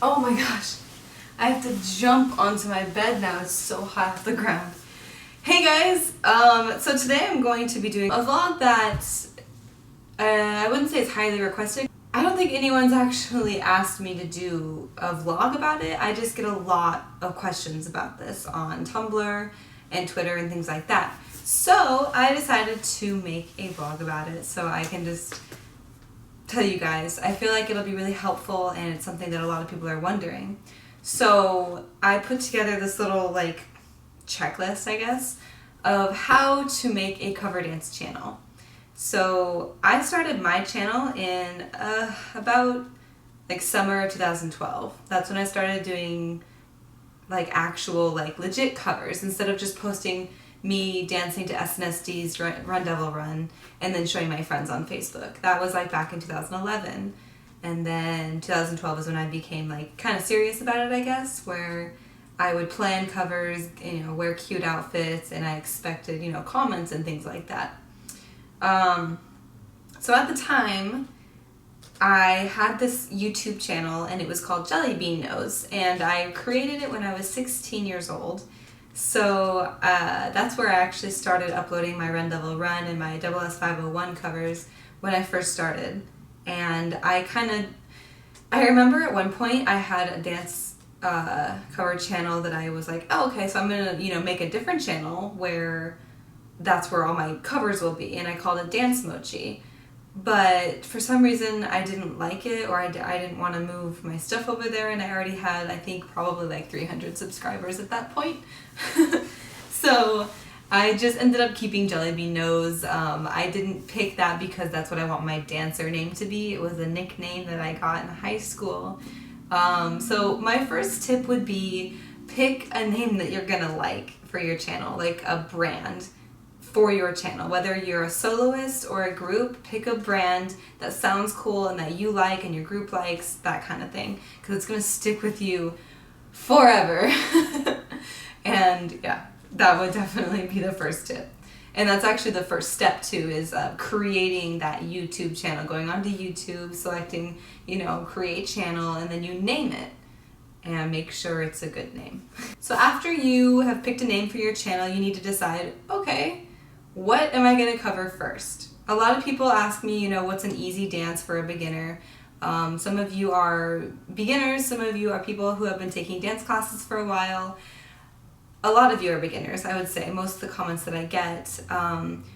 Oh my gosh, I have to jump onto my bed now. It's so hot off the ground. Hey guys, so today I'm going to be doing a vlog that I wouldn't say is highly requested. I don't think anyone's actually asked me to do a vlog about it. I just get a lot of questions about this on Tumblr and Twitter and things like that. So I decided to make a vlog about it so I can just tell you guys. I feel like it'll be really helpful and it's something that a lot of people are wondering. So I put together this little like checklist, I guess, of how to make a cover dance channel. So I started my channel in about like summer of 2012. That's when I started doing like actual like legit covers instead of just posting me dancing to SNSD Run Devil Run and then showing my friends on Facebook. That was like back in 2011. And then 2012 is when I became like kind of serious about it, I guess, where I would plan covers, you know, wear cute outfits, and I expected, you know, comments and things like that. So at the time, I had this YouTube channel and it was called Jellybeannose, and I created it when I was 16 years old. So that's where I actually started uploading my Run Devil Run and my SS501 covers when I first started. And I remember at one point I had a dance cover channel that I was like, oh, okay, so I'm gonna, you know, make a different channel where that's where all my covers will be, and I called it Dance Mochi. But for some reason I didn't like it, or I didn't want to move my stuff over there, and I already had, I think, probably like 300 subscribers at that point. So I just ended up keeping Jellybeannose. I didn't pick that because that's what I want my dancer name to be. It was a nickname that I got in high school. So my first tip would be pick a name that you're gonna like for your channel, like a brand for your channel. Whether you're a soloist or a group, pick a brand that sounds cool and that you like and your group likes, that kind of thing, because it's gonna stick with you forever. And yeah, that would definitely be the first tip. And that's actually the first step too, is creating that YouTube channel, going onto YouTube, selecting, you know, create channel, and then you name it and make sure it's a good name. So after you have picked a name for your channel, you need to decide, okay, what am I gonna cover first? A lot of people ask me, you know, what's an easy dance for a beginner? Some of you are beginners, some of you are people who have been taking dance classes for a while. A lot of you are beginners, I would say, most of the comments that I get.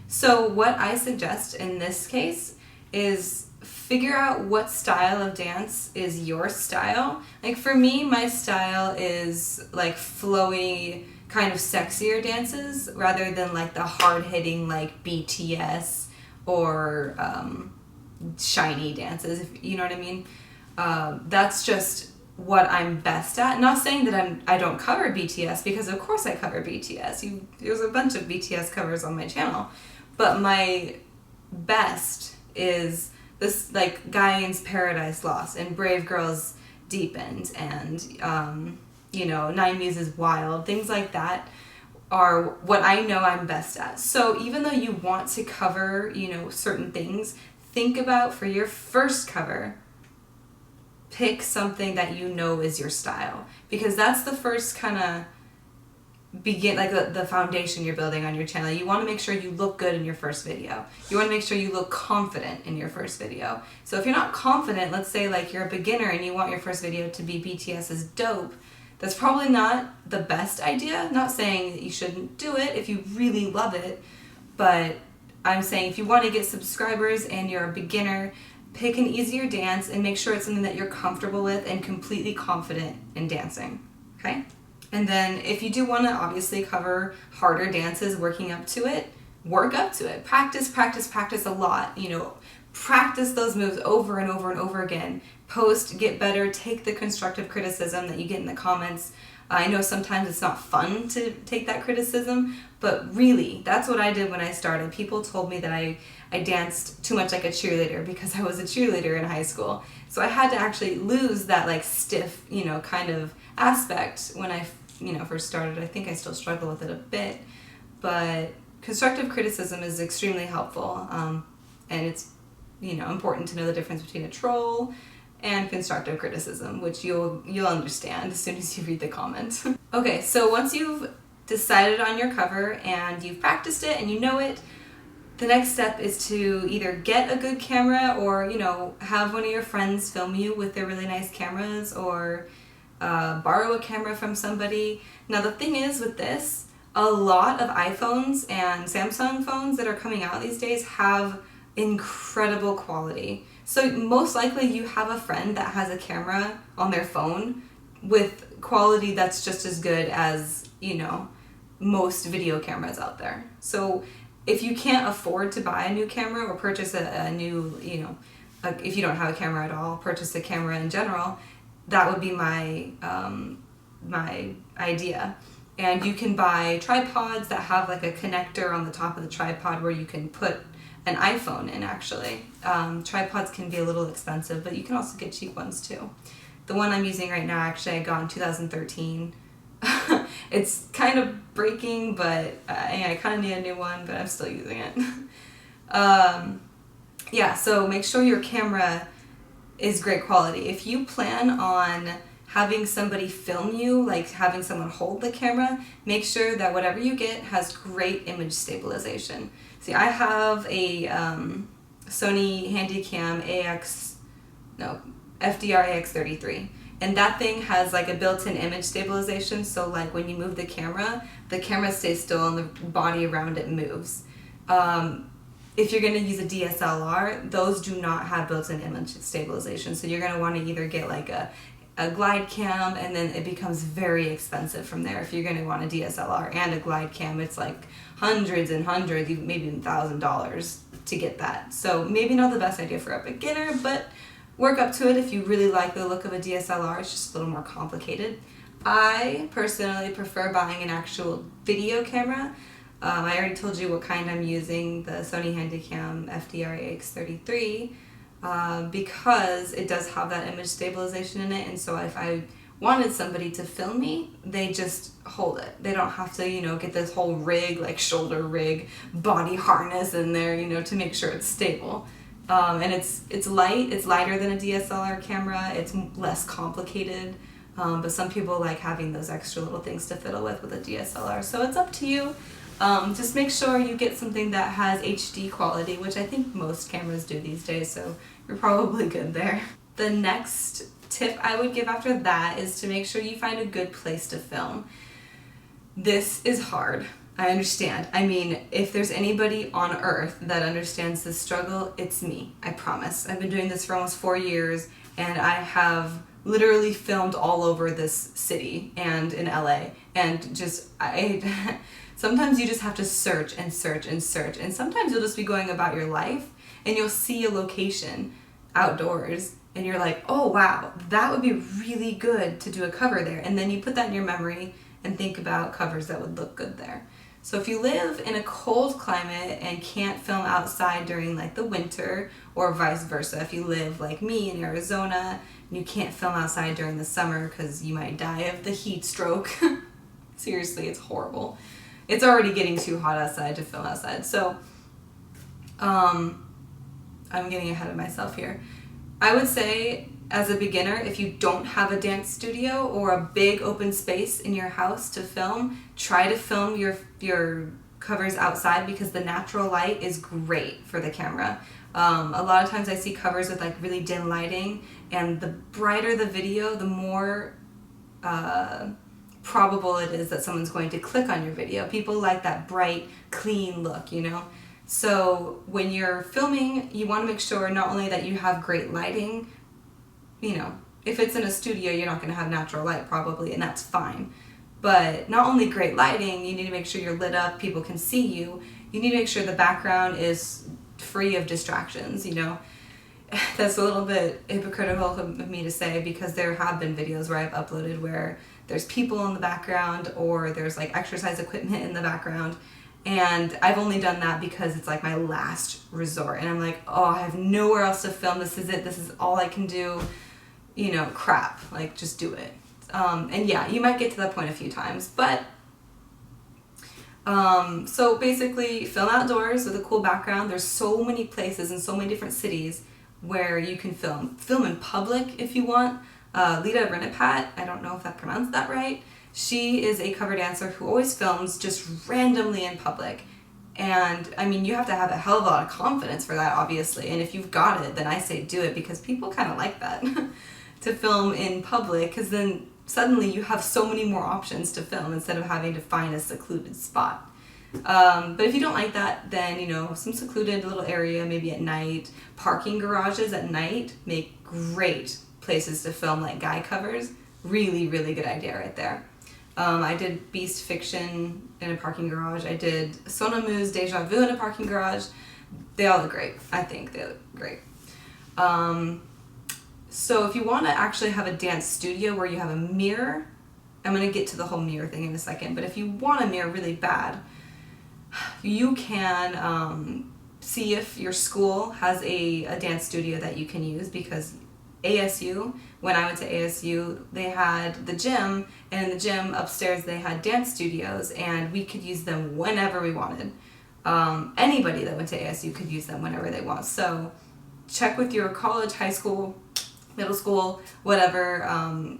So what I suggest in this case is figure out what style of dance is your style. Like for me, my style is like flowy, kind of sexier dances rather than like the hard-hitting like BTS or shiny dances, if you know what I mean. That's just what I'm best at. Not saying that I don't cover BTS, because of course I cover BTS. There's a bunch of BTS covers on my channel, but my best is this like Guyan's Paradise Lost and Brave Girls Deepened and you know, Nine Muses Wild, things like that are what I know I'm best at. So even though you want to cover, you know, certain things, think about for your first cover, pick something that you know is your style, because that's the first kind of like the foundation you're building on your channel. You want to make sure you look good in your first video. You want to make sure you look confident in your first video. So if you're not confident, let's say like you're a beginner and you want your first video to be BTS's Dope, that's probably not the best idea. Not saying that you shouldn't do it if you really love it, but I'm saying if you want to get subscribers and you're a beginner, pick an easier dance and make sure it's something that you're comfortable with and completely confident in dancing, okay? And then if you do want to obviously cover harder dances, working up to it, work up to it. Practice, practice, practice a lot, you know, practice those moves over and over and over again. Post, get better, take the constructive criticism that you get in the comments. I know sometimes it's not fun to take that criticism, but really, that's what I did when I started. People told me that I danced too much like a cheerleader because I was a cheerleader in high school. So I had to actually lose that like stiff, you know, kind of aspect when I, you know, first started. I think I still struggle with it a bit, but constructive criticism is extremely helpful, and it's, you know, important to know the difference between a troll and constructive criticism, which you'll understand as soon as you read the comment. Okay, so once you've decided on your cover and you've practiced it and you know it, the next step is to either get a good camera or, have one of your friends film you with their really nice cameras, or borrow a camera from somebody. Now the thing is with this, a lot of iPhones and Samsung phones that are coming out these days have incredible quality. So most likely you have a friend that has a camera on their phone with quality that's just as good as, most video cameras out there. So if you can't afford to buy a new camera or purchase a new, if you don't have a camera at all, purchase a camera in general, that would be my my idea. And you can buy tripods that have like a connector on the top of the tripod where you can put an iPhone in, actually. Tripods can be a little expensive, but you can also get cheap ones too. The one I'm using right now, actually, I got in 2013. It's kind of breaking, but I kind of need a new one, but I'm still using it. Yeah, so make sure your camera is great quality. If you plan on having somebody film you, like having someone hold the camera, make sure that whatever you get has great image stabilization. See, I have a Sony Handycam FDR AX33. And that thing has like a built-in image stabilization, so like when you move the camera stays still and the body around it moves. If you're going to use a DSLR, those do not have built-in image stabilization, so you're going to want to either get like a glide cam, and then it becomes very expensive from there. If you're going to want a DSLR and a glide cam, it's like hundreds and hundreds, maybe even $1,000 to get that. So maybe not the best idea for a beginner, but work up to it if you really like the look of a DSLR. It's just a little more complicated. I personally prefer buying an actual video camera. I already told you what kind I'm using, the Sony Handycam FDR AX33, because it does have that image stabilization in it, and so if I wanted somebody to film me, they just hold it. They don't have to, get this whole rig, like shoulder rig, body harness in there, to make sure it's stable. And it's light, it's lighter than a DSLR camera, it's less complicated, but some people like having those extra little things to fiddle with a DSLR, so it's up to you. Just make sure you get something that has HD quality, which I think most cameras do these days, so you're probably good there. The next tip I would give after that is to make sure you find a good place to film. This is hard. I understand. I mean, if there's anybody on earth that understands this struggle, it's me. I promise. I've been doing this for almost 4 years, and I have literally filmed all over this city and in LA, and sometimes you just have to search and search and search, and sometimes you'll just be going about your life and you'll see a location outdoors and you're like, oh wow, that would be really good to do a cover there, and then you put that in your memory and think about covers that would look good there. So if you live in a cold climate and can't film outside during like the winter, or vice versa, if you live like me in Arizona and you can't film outside during the summer because you might die of the heat stroke. Seriously, it's horrible. It's already getting too hot outside to film outside. So I'm getting ahead of myself here. I would say, as a beginner, if you don't have a dance studio or a big open space in your house to film, try to film your covers outside, because the natural light is great for the camera. A lot of times I see covers with like really dim lighting, and the brighter the video, the more probable it is that someone's going to click on your video. People like that bright, clean look, So when you're filming, you want to make sure not only that you have great lighting. If it's in a studio, you're not going to have natural light probably, and that's fine. But not only great lighting, you need to make sure you're lit up, people can see you. You need to make sure the background is free of distractions, That's a little bit hypocritical of me to say, because there have been videos where I've uploaded where there's people in the background, or there's like exercise equipment in the background. And I've only done that because it's like my last resort. And I'm like, oh, I have nowhere else to film. This is it. This is all I can do. Crap. Like, just do it. And yeah, you might get to that point a few times. But, so basically, film outdoors with a cool background. There's so many places in so many different cities where you can film in public if you want. Lita Renipat, I don't know if I pronounced that right. She is a cover dancer who always films just randomly in public. And I mean, you have to have a hell of a lot of confidence for that, obviously. And if you've got it, then I say do it, because people kind of like that to film in public, because then suddenly you have so many more options to film instead of having to find a secluded spot. But if you don't like that, then, you know, some secluded little area, maybe at night. Parking garages at night make great places to film like guy covers. Really, really good idea right there. I did Beast Fiction in a parking garage. I did Sonamu's Deja Vu in a parking garage. They all look great. I think they look great. So if you want to actually have a dance studio where you have a mirror, I'm going to get to the whole mirror thing in a second, but if you want a mirror really bad, you can see if your school has a dance studio that you can use, because ASU, when I went to ASU, they had the gym, and in the gym upstairs they had dance studios, and we could use them whenever we wanted. Anybody that went to ASU could use them whenever they want. So check with your college, high school, middle school, whatever,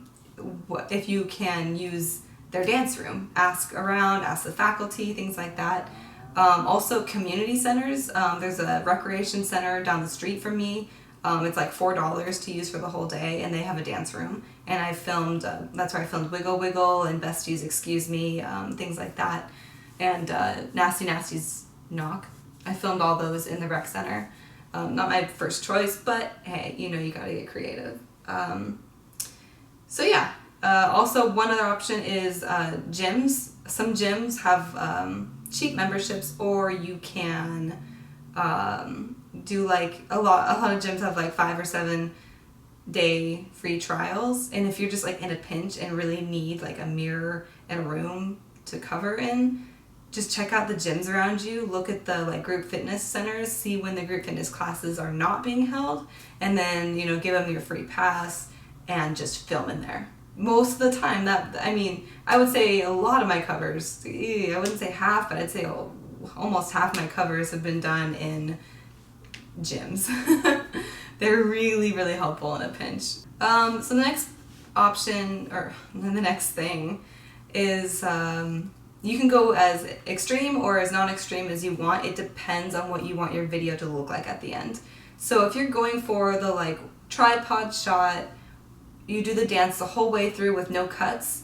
if you can use their dance room. Ask around, ask the faculty, things like that. Also community centers. There's a recreation center down the street from me. It's like $4 to use for the whole day, and they have a dance room. And I filmed, that's where I filmed Wiggle Wiggle and Besties Excuse Me, things like that. And Nasty Nasty's Knock. I filmed all those in the rec center. Not my first choice, but hey, you know, you gotta get creative. So yeah, also one other option is gyms. Some gyms have cheap memberships, or you can do like a lot of gyms have like 5 or 7 day free trials. And if you're just like in a pinch and really need like a mirror and a room to cover in, just check out the gyms around you. Look at the like group fitness centers, see when the group fitness classes are not being held, and then, you know, give them your free pass and just film in there. Most of the time, I would say a lot of my covers, I wouldn't say half, but I'd say almost half my covers have been done in gyms. They're really, really helpful in a pinch. So the next option, or the next thing, is you can go as extreme or as non-extreme as you want. It depends on what you want your video to look like at the end. So if you're going for the like tripod shot, you do the dance the whole way through with no cuts,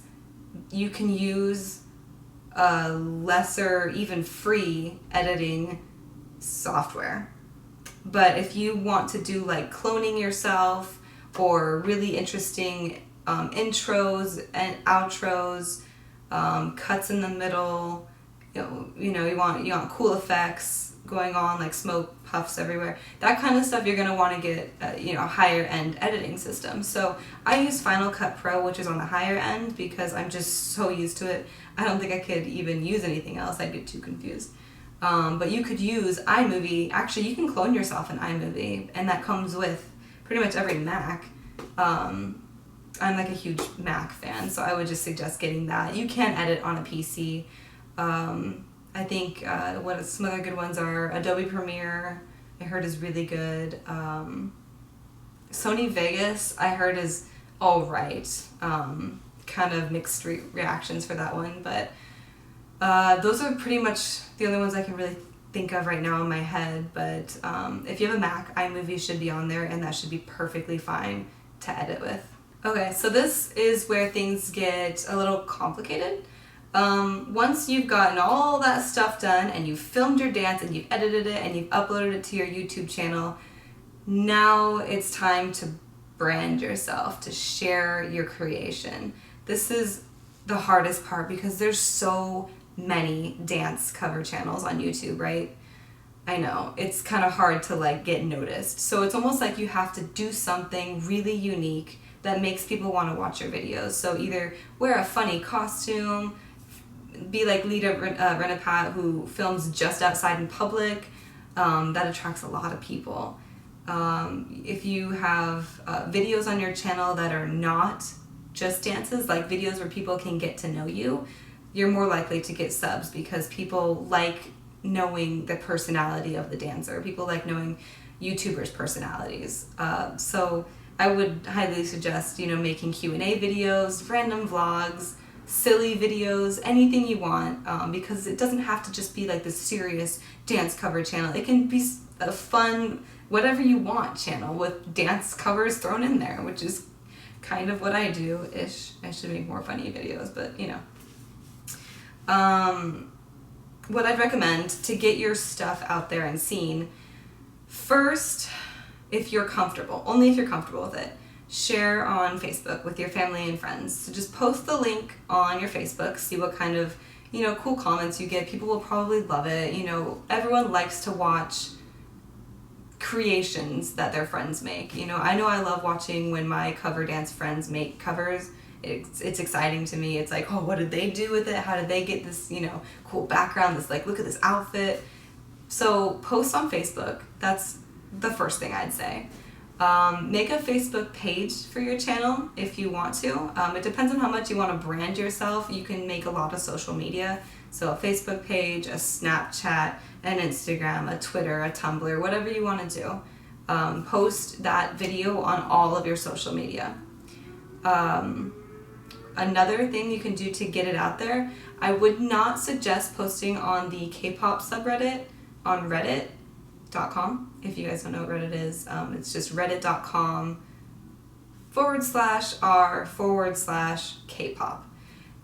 you can use a lesser, even free editing software. But if you want to do like cloning yourself, or really interesting intros and outros, cuts in the middle, you want cool effects going on, like smoke puffs everywhere, that kind of stuff, you're going to want to get a higher end editing system. So I use Final Cut Pro, which is on the higher end, because I'm just so used to it. I don't think I could even use anything else. I'd get too confused. But you could use iMovie. Actually, you can clone yourself in iMovie, and that comes with pretty much every Mac. I'm like a huge Mac fan, so I would just suggest getting that. You can edit on a PC. I think what some other good ones are Adobe Premiere, I heard is really good. Sony Vegas, I heard is all right. Kind of mixed reactions for that one, but those are pretty much the only ones I can really think of right now in my head. But if you have a Mac, iMovie should be on there, and that should be perfectly fine to edit with. Okay, so this is where things get a little complicated. Once you've gotten all that stuff done, and you've filmed your dance, and you've edited it, and you've uploaded it to your YouTube channel, now it's time to brand yourself, to share your creation. This is the hardest part, because there's so many dance cover channels on YouTube, right? I know, it's kind of hard to like get noticed. So it's almost like you have to do something really unique that makes people want to watch your videos. So either wear a funny costume, be like Lita Renipat, who films just outside in public. That attracts a lot of people. If you have videos on your channel that are not just dances, like videos where people can get to know you, you're more likely to get subs, because people like knowing the personality of the dancer. People like knowing, YouTubers' personalities. So I would highly suggest, making Q&A videos, random vlogs, silly videos, anything you want, because it doesn't have to just be like this serious dance cover channel. It can be a fun, whatever you want channel with dance covers thrown in there, which is kind of what I do-ish. I should make more funny videos, but what I'd recommend to get your stuff out there and seen, first, if you're comfortable, only if you're comfortable with it, share on Facebook with your family and friends. So just post the link on your Facebook, see what kind of, cool comments you get. People will probably love it. Everyone likes to watch creations that their friends make. I know I love watching when my cover dance friends make covers. It's exciting to me. It's like, oh, what did they do with it? How did they get this, cool background? This, like, look at this outfit. So post on Facebook. That's the first thing I'd say. Make a Facebook page for your channel if you want to. It depends on how much you want to brand yourself. You can make a lot of social media. So a Facebook page, a Snapchat, an Instagram, a Twitter, a Tumblr, whatever you want to do. Post that video on all of your social media. Another thing you can do to get it out there, I would not suggest posting on the K-pop subreddit on reddit.com. If you guys don't know what Reddit is, it's just reddit.com/r/K-pop.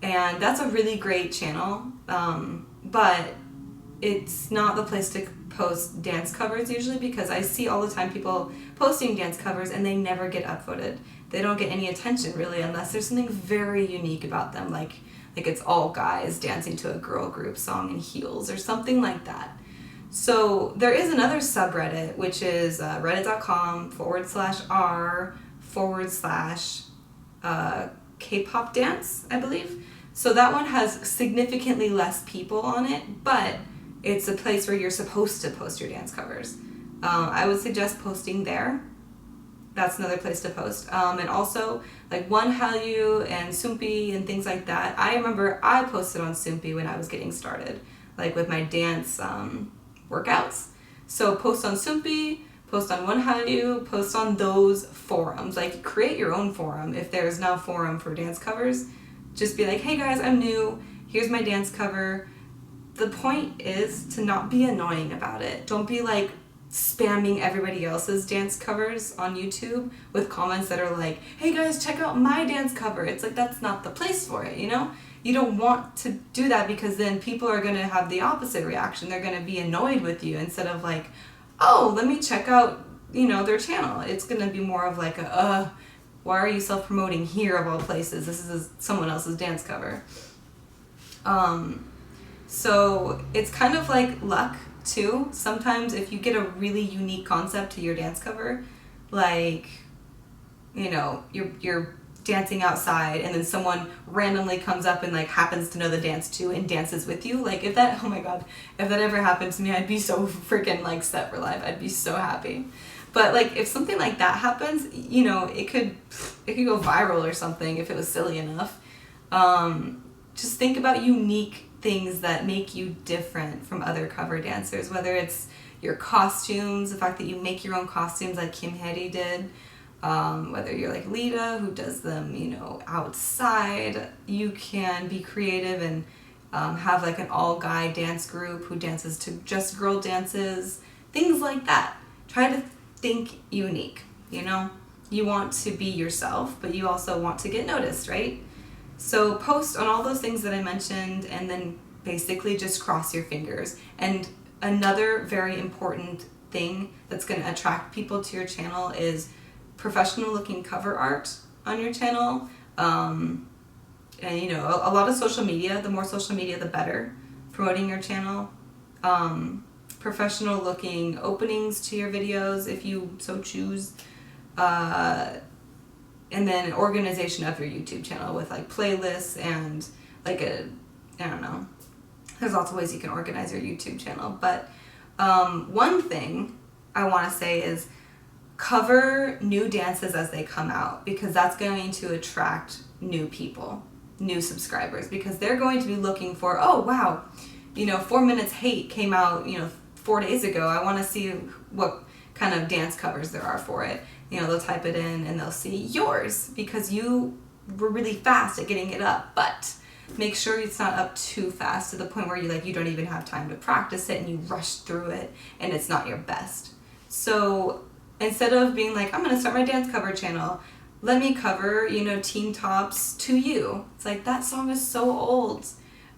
And that's a really great channel, but it's not the place to post dance covers usually, because I see all the time people posting dance covers and they never get upvoted. They don't get any attention really unless there's something very unique about them, like it's all guys dancing to a girl group song in heels or something like that. So there is another subreddit, which is reddit.com/r/K-pop dance, I believe. So that one has significantly less people on it, but it's a place where you're supposed to post your dance covers. I would suggest posting there. That's another place to post. And also, like One Hallyu and Soompi and things like that. I remember I posted on Soompi when I was getting started, like with my dance workouts. So post on Soompi, post on One Hallyu, post on those forums. Like, create your own forum if there's no forum for dance covers. Just be like, hey guys, I'm new. Here's my dance cover. The point is to not be annoying about it. Don't be like spamming everybody else's dance covers on YouTube with comments that are like, hey guys, check out my dance cover. It's like, that's not the place for it, You don't want to do that, because then people are going to have the opposite reaction. They're going to be annoyed with you instead of like, oh, let me check out, their channel. It's going to be more of like why are you self-promoting here of all places? This is someone else's dance cover. So it's kind of like luck too. Sometimes if you get a really unique concept to your dance cover, like, you're dancing outside and then someone randomly comes up and like happens to know the dance too and dances with you. Like, if that, oh my god, if that ever happened to me, I'd be so freaking like set for life. I'd be so happy. But like, if something like that happens, it could go viral or something if it was silly enough. Just think about unique things that make you different from other cover dancers, whether it's your costumes, the fact that you make your own costumes like Kim Hye did, whether you're like Lita, who does them, outside. You can be creative and have like an all-guy dance group who dances to just girl dances, things like that. Try to think unique, You want to be yourself, but you also want to get noticed, right? So post on all those things that I mentioned, and then basically just cross your fingers. And another very important thing that's going to attract people to your channel is professional looking cover art on your channel. And a lot of social media. The more social media, the better. Promoting your channel. Professional looking openings to your videos if you so choose. And then an organization of your YouTube channel with like playlists and like I don't know. There's lots of ways you can organize your YouTube channel. But one thing I want to say is cover new dances as they come out, because that's going to attract new people, new subscribers, because they're going to be looking for, oh wow, 4 Minutes Hate came out, 4 days ago. I want to see what kind of dance covers there are for it. They'll type it in and they'll see yours because you were really fast at getting it up, but make sure it's not up too fast to the point where you don't even have time to practice it and you rush through it and it's not your best. So instead of being like, I'm going to start my dance cover channel, let me cover, Teen Top's To You. It's like, that song is so old.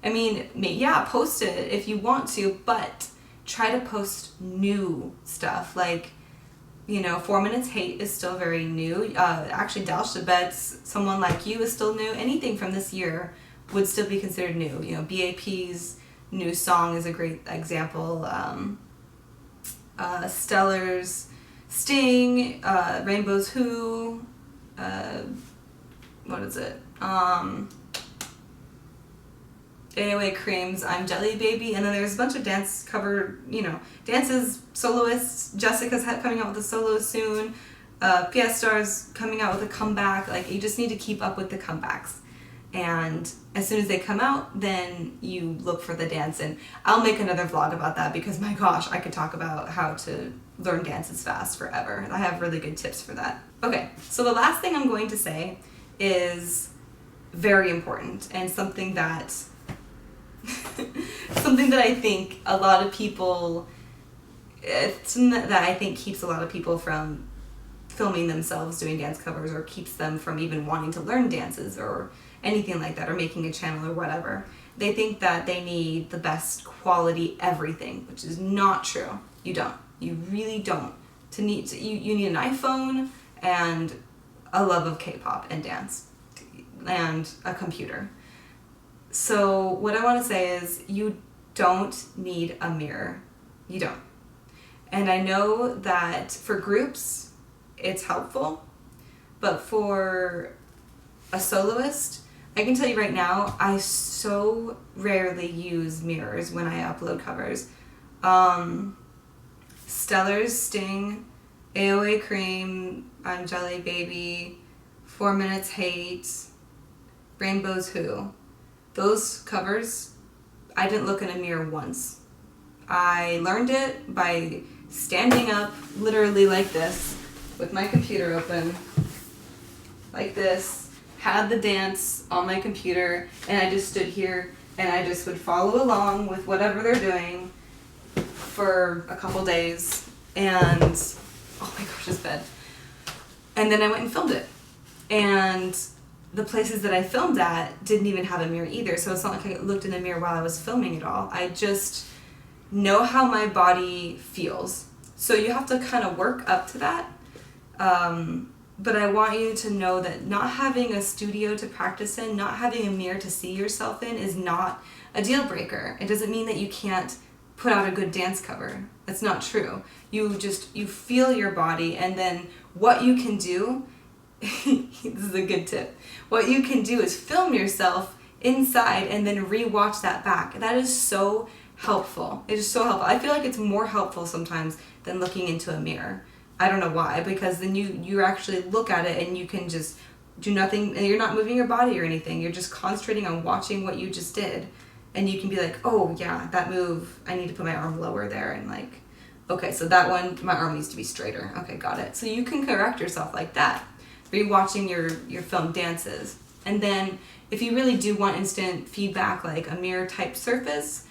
I mean, yeah, post it if you want to, but try to post new stuff. 4 Minutes Hate is still very new. Actually, Dalsh Bet's Someone Like You is still new. Anything from this year would still be considered new. BAP's new song is a great example. Stellar's Sting, Rainbow's Who, what is it? AOA Cream's I'm Jelly Baby, and then there's a bunch of dance cover, dances, soloists. Jessica's coming out with a solo soon. P.S.Star's coming out with a comeback. You just need to keep up with the comebacks. And as soon as they come out, then you look for the dance. And I'll make another vlog about that because, my gosh, I could talk about how to learn dances fast forever. I have really good tips for that. Okay, so the last thing I'm going to say is very important and something that I think a lot of people, something that I think keeps a lot of people from filming themselves doing dance covers, or keeps them from even wanting to learn dances or anything like that, or making a channel or whatever. They think that they need the best quality everything, which is not true. You don't. You really don't. You need an iPhone and a love of K-pop and dance and a computer. So what I want to say is, you don't need a mirror. You don't. And I know that for groups, it's helpful, but for a soloist, I can tell you right now, I so rarely use mirrors when I upload covers. Stellar's Sting, AOA Cream, I'm Jelly Baby, 4 Minutes Hate, Rainbow's Who. Those covers, I didn't look in a mirror once. I learned it by standing up literally like this with my computer open, like this, had the dance on my computer, and I just stood here and I just would follow along with whatever they're doing for a couple days, and oh my gosh, this bed. And then I went and filmed it. And the places that I filmed at didn't even have a mirror either, so it's not like I looked in the mirror while I was filming it all. I just know how my body feels. So you have to kind of work up to that. But I want you to know that not having a studio to practice in, not having a mirror to see yourself in, is not a deal breaker. It doesn't mean that you can't put out a good dance cover. That's not true. You feel your body, and then what you can do, this is a good tip, what you can do is film yourself inside and then re-watch that back. That is so helpful. It is so helpful. I feel like it's more helpful sometimes than looking into a mirror. I don't know why, because then you actually look at it and you can just do nothing, and you're not moving your body or anything. You're just concentrating on watching what you just did. And you can be like, oh yeah, that move, I need to put my arm lower there, and like, okay, so that one, my arm needs to be straighter. Okay, got it. So you can correct yourself like that, rewatching your film dances. And then if you really do want instant feedback, like a mirror type surface,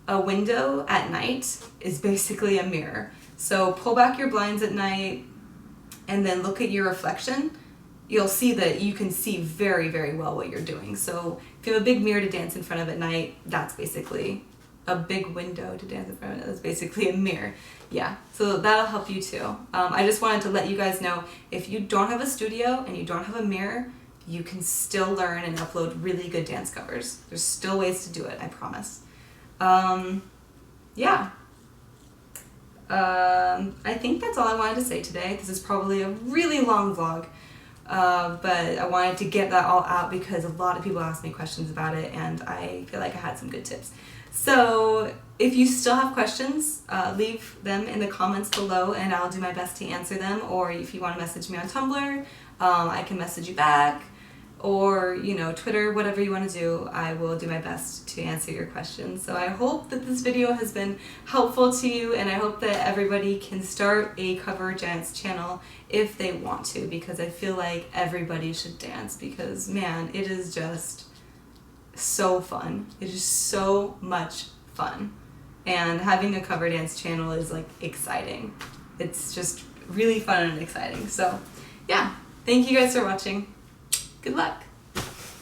a window at night is basically a mirror. So pull back your blinds at night and then look at your reflection. You'll see that you can see very, very well what you're doing. So if you have a big mirror to dance in front of at night, that's basically a big window to dance in front of. That's basically a mirror. Yeah, so that'll help you too. I just wanted to let you guys know, if you don't have a studio and you don't have a mirror, you can still learn and upload really good dance covers. There's still ways to do it, I promise. Yeah. I think that's all I wanted to say today. This is probably a really long vlog. But I wanted to get that all out because a lot of people asked me questions about it, and I feel like I had some good tips. So if you still have questions, leave them in the comments below and I'll do my best to answer them. Or if you want to message me on Tumblr, I can message you back. or, you know, Twitter, whatever you want to do, I will do my best to answer your questions. So I hope that this video has been helpful to you, and I hope that everybody can start a cover dance channel if they want to, because I feel like everybody should dance, because man, it is just so fun. It is so much fun. And having a cover dance channel is like exciting. It's just really fun and exciting. So yeah, thank you guys for watching. Good luck.